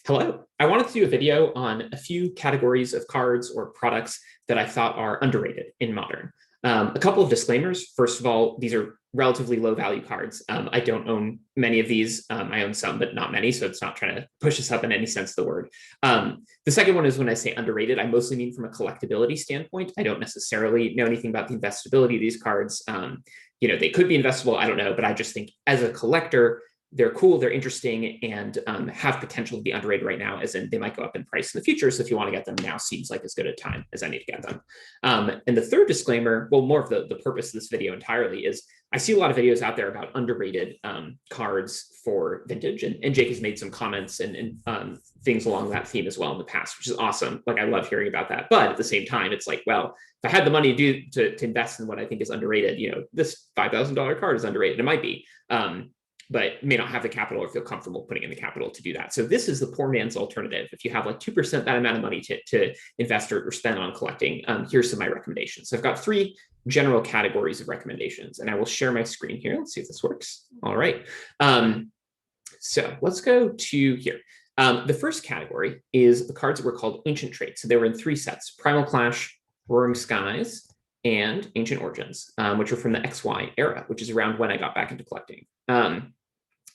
Hello. I wanted to do a video on a few categories of cards or products that I thought are underrated in modern. A couple of disclaimers. First of all, these are relatively low value cards. I don't own many of these. I own some, but not many. So it's not trying to push us up in any sense of the word. The second one is when I say underrated, I mostly mean from a collectability standpoint. I don't necessarily know anything about the investability of these cards. They could be investable. I don't know. But I just think as a collector, they're cool, they're interesting, and have potential to be underrated right now, as in they might go up in price in the future. So if you want to get them now, seems like as good a time as any to get them. And the third disclaimer, well, more of the purpose of this video entirely is I see a lot of videos out there about underrated cards for vintage, and Jake has made some comments and things along that theme as well in the past, which is awesome. Like I love hearing about that. But at the same time, it's like, well, if I had the money to invest in what I think is underrated, this $5,000 card is underrated. It might be. But may not have the capital or feel comfortable putting in the capital to do that. So this is the poor man's alternative. If you have like 2% that amount of money to invest or spend on collecting, here's some of my recommendations. So I've got three general categories of recommendations, and I will share my screen here. Let's see if this works. All right. So let's go to here. The first category is the cards that were called Ancient Traits. So they were in three sets: Primal Clash, Roaring Skies, and Ancient Origins, which are from the XY era, which is around when I got back into collecting.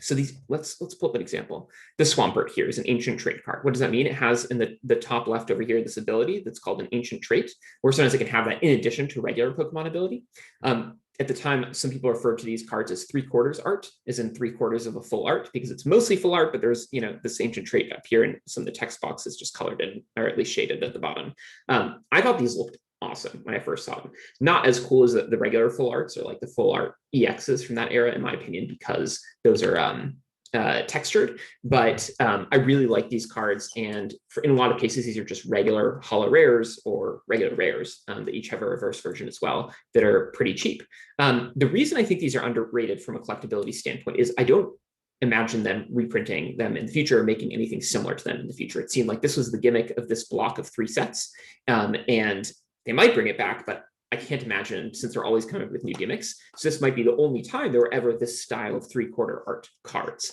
So these, let's pull up an example. The Swampert here is an ancient trait card. What does that mean? It has in the top left over here this ability that's called an ancient trait, or sometimes it can have that in addition to regular Pokemon ability. At the time, some people referred to these cards as 3/4 art, as in 3/4 of a full art, because it's mostly full art, but there's this ancient trait up here, and some of the text boxes just colored in, or at least shaded at the bottom. I thought these looked awesome when I first saw them. Not as cool as the regular full arts or like the full art EXs from that era, in my opinion, because those are textured. But I really like these cards, and in a lot of cases, these are just regular holo rares or regular rares that each have a reverse version as well that are pretty cheap. The reason I think these are underrated from a collectability standpoint is I don't imagine them reprinting them in the future or making anything similar to them in the future. It seemed like this was the gimmick of this block of three sets, and they might bring it back, but I can't imagine, since they're always coming up with new gimmicks. So this might be the only time there were ever this style of 3/4 art cards.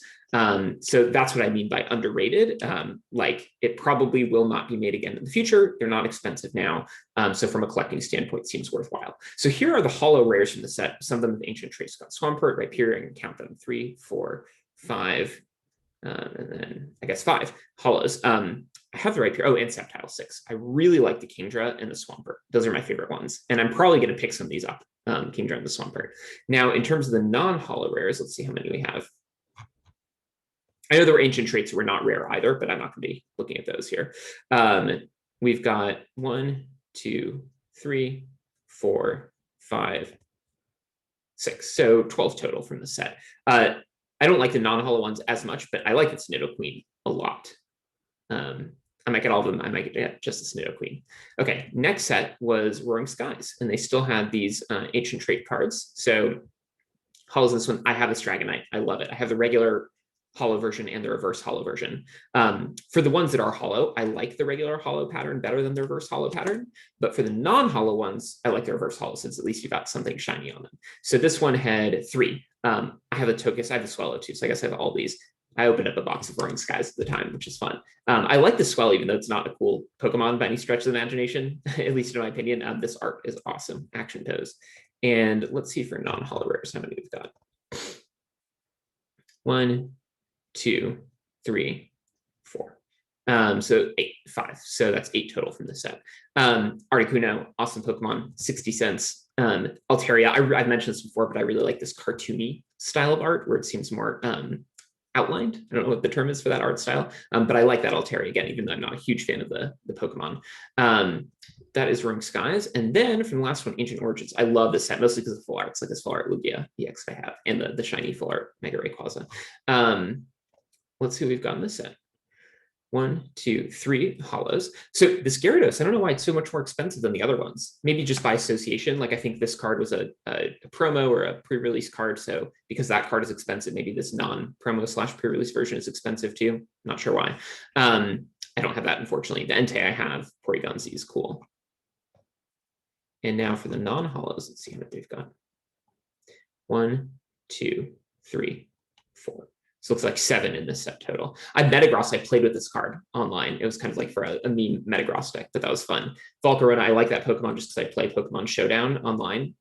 So that's what I mean by underrated. Like it probably will not be made again in the future. They're not expensive now. So from a collecting standpoint, it seems worthwhile. So here are the holo rares from the set. Some of them with ancient traits. Got Swampert right here. I can count them: 3, 4, 5, and then I guess 5 holos. I have the right here. Oh, and Sceptile 6. I really like the Kingdra and the Swampert. Those are my favorite ones. And I'm probably going to pick some of these up, Kingdra and the Swampert. Now, in terms of the non-holo rares, let's see how many we have. I know there were ancient traits that were not rare either, but I'm not going to be looking at those here. We've got 1, 2, 3, 4, 5, 6. So 12 total from the set. I don't like the non-holo ones as much, but I like its Nidoqueen a lot. I might get all of them. I might get just the Nidoqueen. Okay, next set was Roaring Skies, and they still had these ancient trait cards. So holos in this one, I have this Dragonite. I love it. I have the regular holo version and the reverse holo version. For the ones that are holo, I like the regular holo pattern better than the reverse holo pattern. But for the non-holo ones, I like the reverse holo, since at least you got something shiny on them. So this one had 3. I have a Tokus, I have a Swellow too, so I guess I have all these. I opened up a box of Roaring Skies at the time, which is fun. I like the Swell, even though it's not a cool Pokemon by any stretch of the imagination, at least in my opinion. This art is awesome. Action Toes. And let's see for non-holo rares how many we've got. 1, 2, 3, 4. So 8, 5. So that's 8 total from the set. Articuno, awesome Pokemon, 60 cents. Altaria, I've mentioned this before, but I really like this cartoony style of art where it seems more outlined. I don't know what the term is for that art style, but I like that Altaria again, even though I'm not a huge fan of the Pokemon. That is Roaring Skies. And then from the last one, Ancient Origins. I love this set, mostly because of full art. It's like this full art Lugia EX I have, and the shiny full art Mega Rayquaza. Let's see what we've got in this set. 1, 2, 3 holos. So this Gyarados, I don't know why it's so much more expensive than the other ones. Maybe just by association. Like I think this card was a promo or a pre-release card. So because that card is expensive, maybe this non-promo / pre-release version is expensive too. Not sure why. I don't have that, unfortunately. The Entei I have, Porygon-Z is cool. And now for the non-holos, let's see how many they've got. 1, 2, 3, 4. So it's like 7 in this set total. I Metagross, I played with this card online. It was kind of like for a meme Metagross deck, but that was fun. Volcarona, I like that Pokemon just because I play Pokemon Showdown online.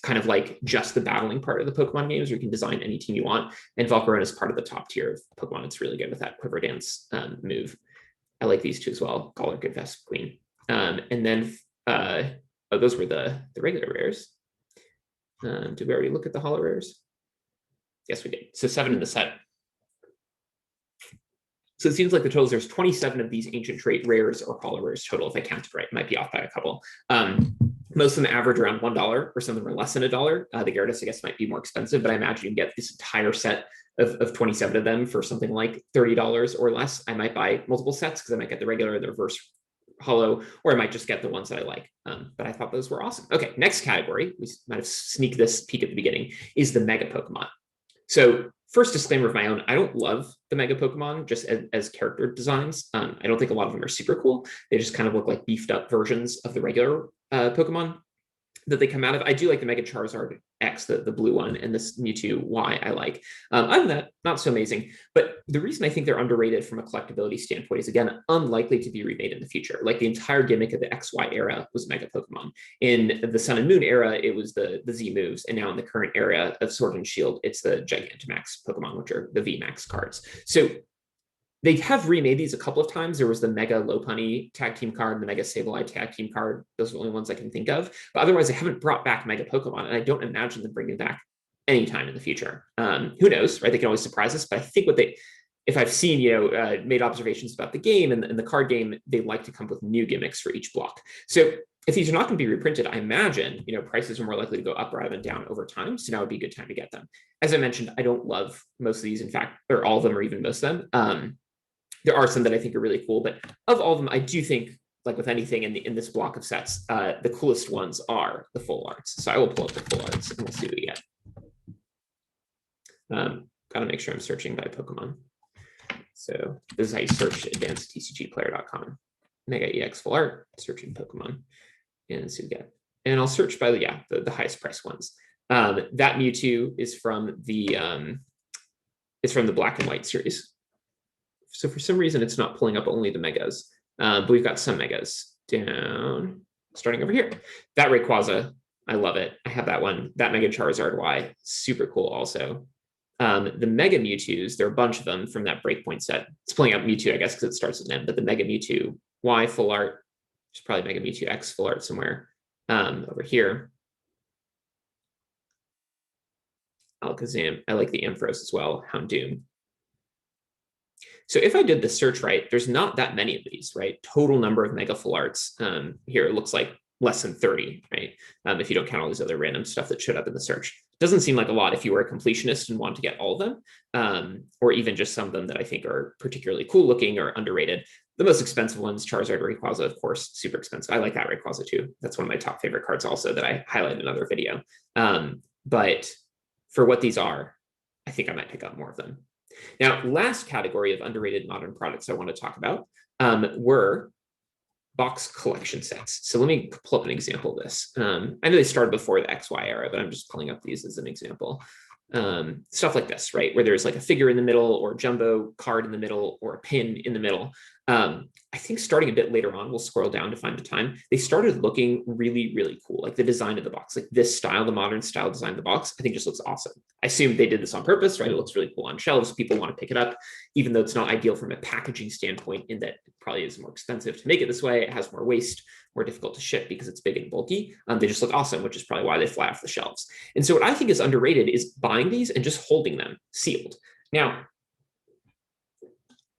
Kind of like just the battling part of the Pokemon games where you can design any team you want. And Volcarona is part of the top tier of Pokemon. It's really good with that Quiver Dance move. I like these two as well. Galar, Good Vest, Queen. And then those were the regular rares. Did we already look at the holo rares? Yes, we did. So 7 in the set. So it seems like the totals, there's 27 of these ancient trait rares or holo rares total, if I counted right. Might be off by a couple. Most of them average around $1, or some of them are less than $1. The Gyarados, I guess, might be more expensive, but I imagine you can get this entire set of 27 of them for something like $30 or less. I might buy multiple sets because I might get the regular, the reverse holo, or I might just get the ones that I like. But I thought those were awesome. Okay, next category, we might have sneaked this peek at the beginning, is the Mega Pokemon. So first disclaimer of my own, I don't love the Mega Pokemon just as character designs. I don't think a lot of them are super cool. They just kind of look like beefed up versions of the regular Pokemon that they come out of. I do like the Mega Charizard X, the blue one, and this Mewtwo Y I like. Other than that, not so amazing. But the reason I think they're underrated from a collectability standpoint is, again, unlikely to be remade in the future. Like the entire gimmick of the XY era was Mega Pokemon. In the Sun and Moon era, it was the Z moves. And now in the current era of Sword and Shield, it's the Gigantamax Pokemon, which are the VMAX cards. So they have remade these a couple of times. There was the Mega Lopunny tag team card and the Mega Sableye tag team card. Those are the only ones I can think of. But otherwise, they haven't brought back Mega Pokemon, and I don't imagine them bringing back anytime in the future. Who knows, right? They can always surprise us. But I think if I've seen, made observations about the game and the card game, they like to come up with new gimmicks for each block. So if these are not going to be reprinted, I imagine, prices are more likely to go up rather than down over time. So now would be a good time to get them. As I mentioned, I don't love most of these, in fact, or all of them, or even most of them. There are some that I think are really cool, but of all of them, I do think, like with anything in this block of sets, the coolest ones are the full arts. So I will pull up the full arts and we'll see what we get. Got to make sure I'm searching by Pokemon. So this is how you search advancedtcgplayer.com. Mega EX full art, searching Pokemon, and see what we get. And I'll search by the highest price ones. That Mewtwo is from the Black and White series. So for some reason, it's not pulling up only the megas, but we've got some megas down, starting over here. That Rayquaza, I love it. I have that one. That Mega Charizard Y, super cool also. The Mega Mewtwo's, there are a bunch of them from that Breakpoint set. It's pulling up Mewtwo, I guess, because it starts with an M, but the Mega Mewtwo Y full art, there's probably Mega Mewtwo X full art somewhere over here. Alakazam, I like the Ampharos as well, Houndoom. So if I did the search right, there's not that many of these, right? Total number of Mega Full Arts here, it looks like less than 30, right? If you don't count all these other random stuff that showed up in the search. Doesn't seem like a lot if you were a completionist and want to get all of them, or even just some of them that I think are particularly cool looking or underrated. The most expensive ones, Charizard, Rayquaza, of course, super expensive. I like that Rayquaza too. That's one of my top favorite cards also that I highlighted in another video. But for what these are, I think I might pick up more of them. Now, last category of underrated modern products I want to talk about were box collection sets. So let me pull up an example of this. I know they started before the XY era, but I'm just pulling up these as an example. Stuff like this, right? Where there's like a figure in the middle or a jumbo card in the middle or a pin in the middle. I think starting a bit later on, we'll scroll down to find the time, they started looking really, really cool. Like the design of the box, like this style, the modern style design of the box, I think just looks awesome. I assume they did this on purpose, right? It looks really cool on shelves. People want to pick it up, even though it's not ideal from a packaging standpoint in that it probably is more expensive to make it this way. It has more waste, more difficult to ship because it's big and bulky. They just look awesome, which is probably why they fly off the shelves. And so what I think is underrated is buying these and just holding them sealed. Now,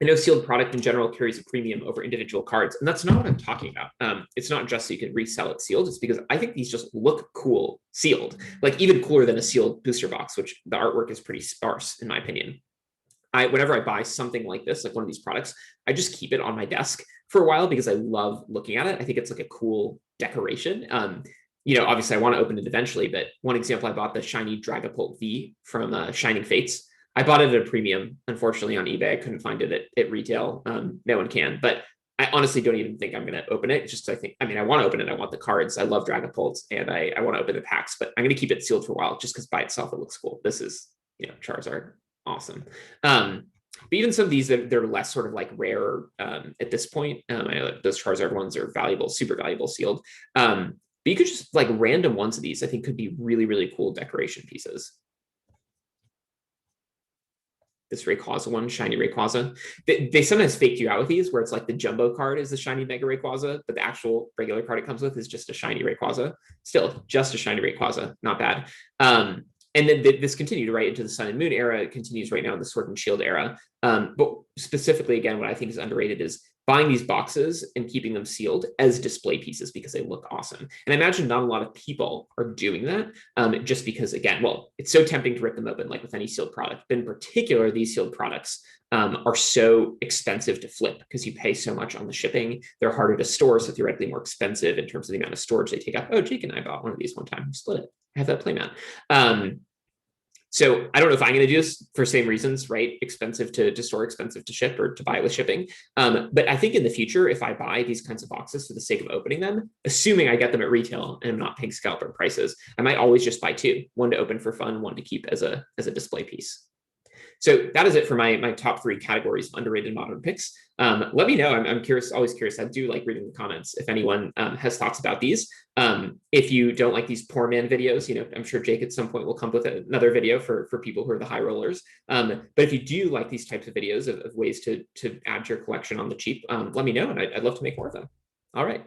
I know sealed product in general carries a premium over individual cards, and that's not what I'm talking about. It's not just so you can resell it sealed. It's because I think these just look cool sealed, like even cooler than a sealed booster box, which the artwork is pretty sparse in my opinion. Whenever I buy something like this, like one of these products, I just keep it on my desk for a while because I love looking at it. I think it's like a cool decoration. Obviously I want to open it eventually, but one example, I bought the shiny Dragapult V from Shining Fates. I bought it at a premium, unfortunately, on eBay. I couldn't find it at retail. No one can, but I honestly don't even think I'm going to open it. It's just, I want to open it. I want the cards. I love Dragapults and I want to open the packs, but I'm going to keep it sealed for a while just because by itself, it looks cool. This is, Charizard Awesome. But even some of these, they're less sort of like rare at this point. I know that those Charizard ones are valuable, super valuable sealed. But you could just like random ones of these, I think could be really, really cool decoration pieces. This Rayquaza one, shiny Rayquaza. They sometimes fake you out with these where it's like the jumbo card is the shiny Mega Rayquaza, but the actual regular card it comes with is just a shiny Rayquaza. Still, just a shiny Rayquaza, not bad. And then this continued right into the Sun and Moon era. It continues right now in the Sword and Shield era. But specifically, again, what I think is underrated is buying these boxes and keeping them sealed as display pieces because they look awesome. And I imagine not a lot of people are doing that just because, again, well, it's so tempting to rip them open like with any sealed product. But in particular, these sealed products are so expensive to flip because you pay so much on the shipping. They're harder to store, so theoretically more expensive in terms of the amount of storage they take up. Oh, Jake and I bought one of these one time. We split it. I have that playmat. So I don't know if I'm going to do this for same reasons, right? Expensive to store, expensive to ship, or to buy with shipping. But I think in the future, if I buy these kinds of boxes for the sake of opening them, assuming I get them at retail and I'm not paying scalper prices, I might always just buy two, one to open for fun, one to keep as a display piece. So that is it for my top three categories of underrated modern picks. Let me know. I'm curious, always curious. I do like reading the comments if anyone has thoughts about these. If you don't like these poor man videos, I'm sure Jake at some point will come with another video for people who are the high rollers. But if you do like these types of videos of ways to add to your collection on the cheap, let me know, and I'd love to make more of them. All right.